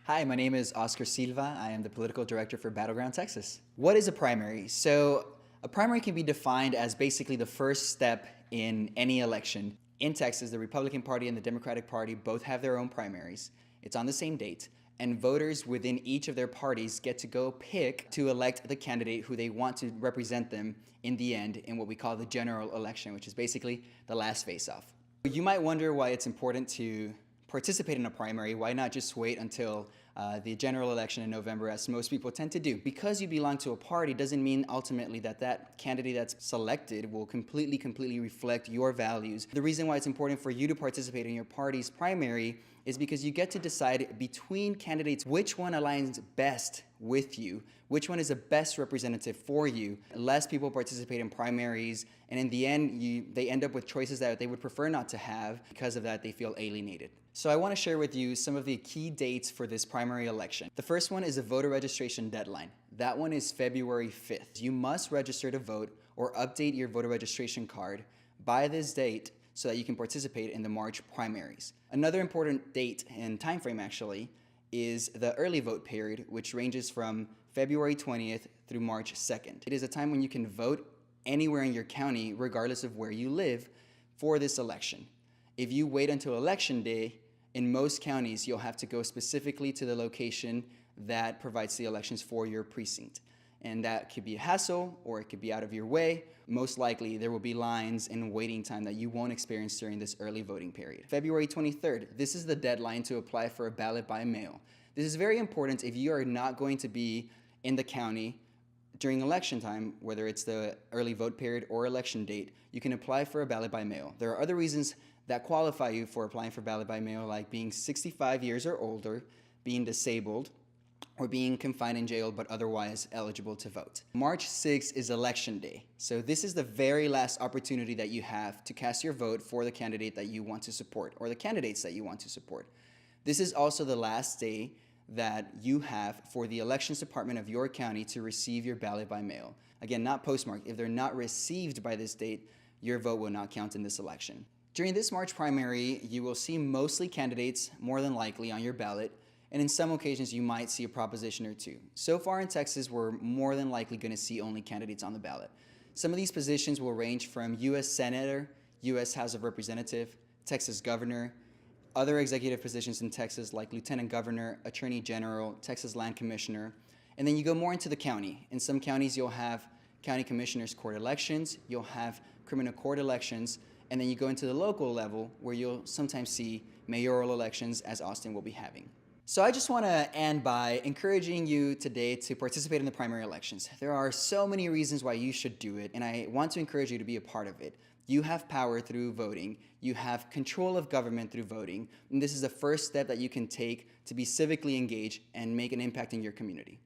Hi, my name is Oscar Silva. I am the political director for Battleground Texas. What is a primary? So, a primary can be defined as basically the first step in any election. In Texas, the Republican Party and the Democratic Party both have their own primaries. It's on the same date, and voters within each of their parties get to go pick to elect the candidate who they want to represent them in the end in what we call the general election, which is basically the last face-off. You might wonder why it's important to participate in a primary. Why not just wait until the general election in November, as most people tend to do? Because you belong to a party doesn't mean ultimately that that candidate that's selected will completely reflect your values. The reason why it's important for you to participate in your party's primary is because you get to decide between candidates which one aligns best with you, which one is the best representative for you. Less people participate in primaries, and in the end, they end up with choices that they would prefer not to have. Because of that, they feel alienated. So I want to share with you some of the key dates for this primary election. The first one is a voter registration deadline. That one is February 5th. You must register to vote or update your voter registration card by this date so that you can participate in the March primaries. Another important date and time frame actually is the early vote period, which ranges from February 20th through March 2nd. It is a time when you can vote anywhere in your county, regardless of where you live, for this election. If you wait until election day, in most counties, you'll have to go specifically to the location that provides the elections for your precinct. And that could be a hassle, or it could be out of your way. Most likely, there will be lines and waiting time that you won't experience during this early voting period. February 23rd, this is the deadline to apply for a ballot by mail. This is very important if you are not going to be in the county during election time, whether it's the early vote period or election date. You can apply for a ballot by mail. There are other reasons that qualify you for applying for ballot by mail, like being 65 years or older, being disabled, or being confined in jail but otherwise eligible to vote. March 6th is election day. So this is the very last opportunity that you have to cast your vote for the candidate that you want to support, or the candidates that you want to support. This is also the last day that you have for the elections department of your county to receive your ballot by mail. Again, not postmarked. If they're not received by this date, your vote will not count in this election. During this March primary, you will see mostly candidates, more than likely, on your ballot, and in some occasions you might see a proposition or two. So far in Texas, we're more than likely going to see only candidates on the ballot. Some of these positions will range from U.S. Senator, U.S. House of Representative, Texas Governor, other executive positions in Texas like Lieutenant Governor, Attorney General, Texas Land Commissioner, and then you go more into the county. In some counties, you'll have county commissioners' court elections, you'll have criminal court elections, and then you go into the local level where you'll sometimes see mayoral elections, as Austin will be having. So I just want to end by encouraging you today to participate in the primary elections. There are so many reasons why you should do it, and I want to encourage you to be a part of it. You have power through voting. You have control of government through voting. And this is the first step that you can take to be civically engaged and make an impact in your community.